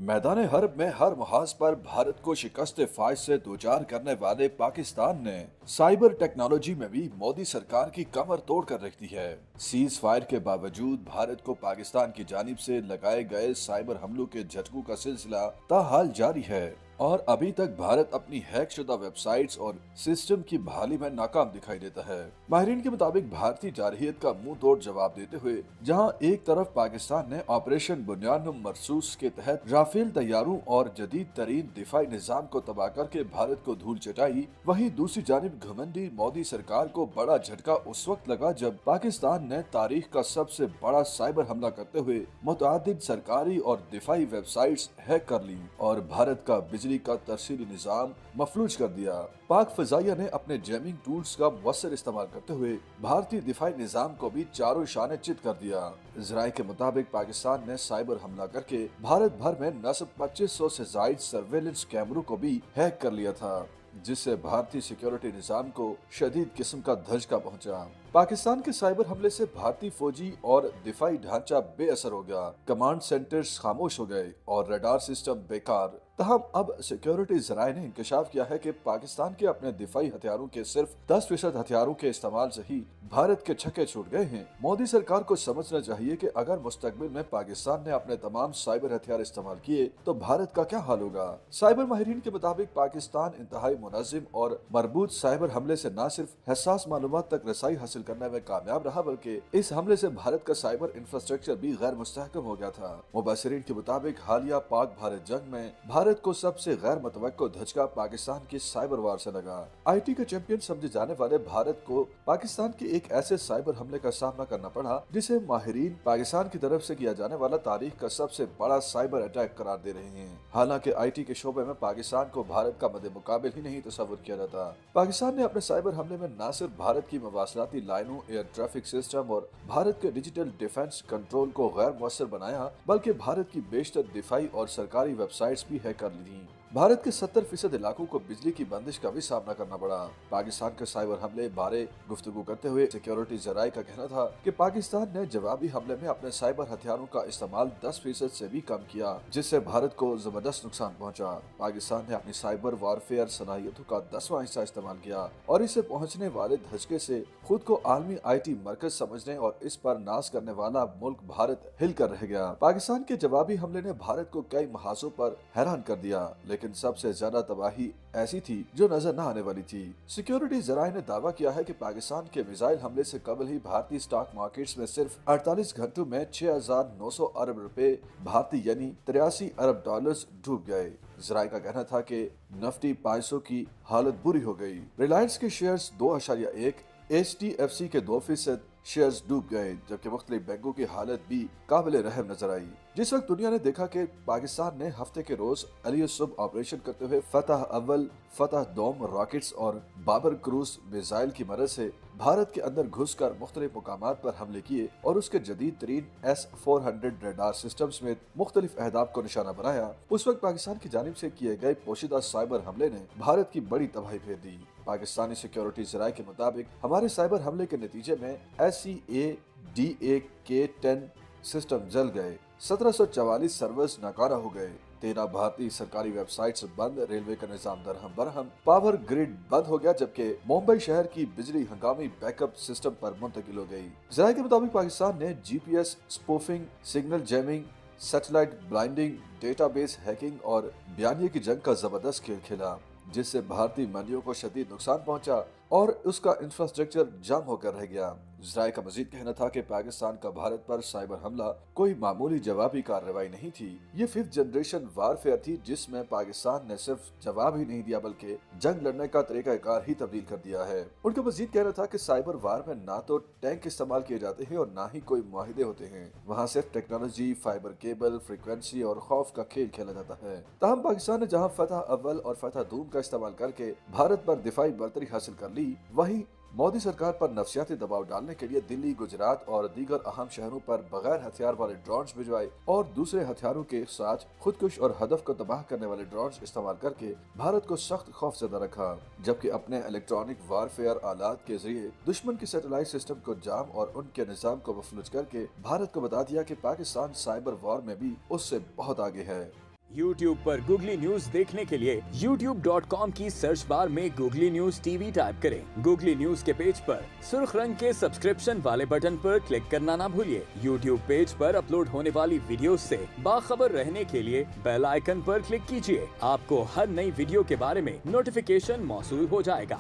मैदान हर्ब में हर मुहाज पर भारत को शिकस्त फाइज से दोचार करने वाले पाकिस्तान ने साइबर टेक्नोलॉजी में भी मोदी सरकार की कमर तोड़ कर रख दी है। सीज फायर के बावजूद भारत को पाकिस्तान की जानिब से लगाए गए साइबर हमलों के झटकों का सिलसिला ताहाल जारी है और अभी तक भारत अपनी हैक शुदा वेबसाइट्स और सिस्टम की बहाली में नाकाम दिखाई देता है। माहिरीन के मुताबिक भारतीय जारहियत का मुंह तोड़ जवाब देते हुए जहां एक तरफ पाकिस्तान ने ऑपरेशन बुनियाद मरसूस के तहत राफेल तैयारों और जदीद तरीन दिफाई निजाम को तबाह करके भारत को धूल चटाई, वहीं दूसरी जानिब घमंडी मोदी सरकार को बड़ा झटका उस वक्त लगा जब पाकिस्तान ने तारीख का सबसे बड़ा साइबर हमला करते हुए मुतअद्दिद सरकारी और दिफाई वेबसाइट्स हैक कर ली और भारत का बिजली का तरसीली निजाम मफलूज कर दिया। पाक फजाइया ने अपने जैमिंग टूल्स का मुअस्सर इस्तेमाल करते हुए भारतीय दिफाई निजाम को भी चारों शाने चित कर दिया। जराये के मुताबिक पाकिस्तान ने साइबर हमला करके भारत भर में नस्ब 2500 से जायद सर्वेलेंस कैमरों को भी हैक कर लिया था, जिससे भारतीय सिक्योरिटी निजाम को शदीद किस्म का धचका पहुंचा। पाकिस्तान के साइबर हमले से भारतीय फौजी और दिफाई ढांचा बेअसर हो गया, कमांड सेंटर्स खामोश हो गए और रडार सिस्टम बेकार। तहम अब सिक्योरिटी जराये ने इंकशाफ किया है कि पाकिस्तान के अपने दिफाई हथियारों के सिर्फ 10% हथियारों के इस्तेमाल से ही भारत के छक्के छूट गए हैं। मोदी सरकार को समझना चाहिए कि अगर मुस्तकबिल में पाकिस्तान ने अपने तमाम साइबर हथियार इस्तेमाल किए तो भारत का क्या हाल होगा। साइबर माहिरीन के मुताबिक पाकिस्तान इंतहाई मुनज़्ज़म और मरबूत साइबर हमले से न सिर्फ हसास मालूमात तक रसाई हासिल करने में कामयाब रहा, बल्कि इस हमले से भारत का साइबर इंफ्रास्ट्रक्चर भी गैर मुस्तहकम हो गया था। मुबसरीन के मुताबिक हालिया पाक भारत जंग में भारत को सबसे गैर मुतवक्को धचका पाकिस्तान की साइबर वार से लगा। IT का चैंपियन समझे जाने वाले भारत को पाकिस्तान के एक ऐसे साइबर हमले का सामना करना पड़ा जिसे माहिरीन पाकिस्तान की तरफ से किया जाने वाला तारीख का सबसे बड़ा साइबर अटैक करार दे रहे हैं। हालांकि IT के शोबे में पाकिस्तान को भारत का मद्दे मुकाबिल ही नहीं तस्वुर किया जाता। पाकिस्तान ने अपने साइबर हमले में न सिर्फ भारत की मवासलाती लाइनों, एयर ट्रैफिक सिस्टम और भारत के डिजिटल डिफेंस कंट्रोल को गैर मुअस्सर बनाया, बल्कि भारत की बेशतर दिफाई और सरकारी वेबसाइट्स भी हैक कर ली। भारत के 70% इलाकों को बिजली की बंदिश का भी सामना करना पड़ा। पाकिस्तान के साइबर हमले बारे गुफ्तगू करते हुए सिक्योरिटी जराये का कहना था कि पाकिस्तान ने जवाबी हमले में अपने साइबर हथियारों का इस्तेमाल 10% से भी कम किया, जिससे भारत को जबरदस्त नुकसान पहुंचा। पाकिस्तान ने अपनी साइबर वारफेयर सलाहियतों का 10वां हिस्सा इस्तेमाल किया और इसे पहुंचने वाले धचके से खुद को आलमी IT मरकज समझने और इस पर नाज करने वाला मुल्क भारत हिल कर रह गया। पाकिस्तान के जवाबी हमले ने भारत को कई महाजों पर हैरान कर दिया, लेकिन सबसे ज्यादा तबाही ऐसी थी जो नजर न आने वाली थी। सिक्योरिटी जराये ने दावा किया है कि पाकिस्तान के मिसाइल हमले से कबल ही भारतीय स्टॉक मार्केट्स में सिर्फ 48 घंटों में 6,900 अरब रुपए भारतीय यानी 83 अरब डॉलर्स डूब गए। जराये का कहना था कि निफ्टी 500 की हालत बुरी हो गई। रिलायंस के शेयर्स 2.1, HDFC के 2% शेयर्स डूब गए, जबकि मुख्तलिफ बैंकों की हालत भी काबिल रहम नजर आई। जिस वक्त दुनिया ने देखा कि पाकिस्तान ने हफ्ते के रोज अली सुब ऑपरेशन करते हुए फतह अव्वल, फतह दोम रॉकेट्स और बाबर क्रूज मिसाइल की मदद से भारत के अंदर घुसकर मुख्तलिफ मुकामात पर हमले किए और उसके जदीद तरीन S-400 रडार सिस्टम समेत मुख्तलिफ अहदाफ को निशाना बनाया, उस वक्त पाकिस्तान की जानिब से किए गए पोशीदा साइबर हमले ने भारत की बड़ी तबाही फेर दी। पाकिस्तानी सिक्योरिटी जराये के मुताबिक हमारे साइबर हमले के नतीजे में SCADA-K10 सिस्टम जल गए, 1744 सर्वर्स नाकारा हो गए, 13 भारतीय सरकारी वेबसाइट्स बंद, रेलवे का निजाम दरहम बरहम, पावर ग्रिड बंद हो गया, जबकि मुंबई शहर की बिजली हंगामी बैकअप सिस्टम पर मुंतकिल हो गई। जराये के मुताबिक पाकिस्तान ने GPS spoofing, signal jamming, satellite blinding, database hacking और बयानिए की जंग का जबरदस्त खेल खेला, जिससे भारतीय मंडियों को शदीद नुकसान पहुंचा और उसका इंफ्रास्ट्रक्चर जाम होकर रह गया। जराये का मजीद कहना था कि पाकिस्तान का भारत पर साइबर हमला कोई मामूली जवाबी कार्रवाई नहीं थी, ये 5th जनरेशन वारफेयर थी, जिसमें पाकिस्तान ने सिर्फ जवाब ही नहीं दिया बल्कि जंग लड़ने का तरीकाकार ही तब्दील कर दिया है। उनका मजीद कहना था कि साइबर वार में ना तो टैंक इस्तेमाल किए जाते हैं और ना ही कोई मुआहिदे होते हैं, वहाँ सिर्फ टेक्नोलॉजी, फाइबर केबल, फ्रीक्वेंसी और खौफ का खेल खेला जाता है। ताहम पाकिस्तान ने जहाँ फतह अव्वल और फतह दूम का इस्तेमाल करके भारत पर दिफाई बर्तरी हासिल कर ली, वहीं मोदी सरकार पर नफसियाती दबाव डालने के लिए दिल्ली, गुजरात और दीगर अहम शहरों पर बगैर हथियार वाले ड्रोन्स भिजवाए और दूसरे हथियारों के साथ खुदकुश और हदफ को तबाह करने वाले ड्रोन्स इस्तेमाल करके भारत को सख्त खौफजदा रखा, जबकि अपने इलेक्ट्रॉनिक वारफेयर आलात के जरिए दुश्मन की सैटेलाइट सिस्टम को जाम और उनके निजाम को मफलूज करके भारत को बता दिया कि पाकिस्तान साइबर वॉर में भी उससे बहुत आगे है। YouTube पर गूगली न्यूज देखने के लिए youtube.com की सर्च बार में गूगली न्यूज टीवी टाइप करें। गूगली न्यूज के पेज पर सुर्ख रंग के सब्सक्रिप्शन वाले बटन पर क्लिक करना ना भूलिए। YouTube पेज पर अपलोड होने वाली वीडियो से बाखबर रहने के लिए बेल आइकन पर क्लिक कीजिए। आपको हर नई वीडियो के बारे में नोटिफिकेशन मौसूल हो जाएगा।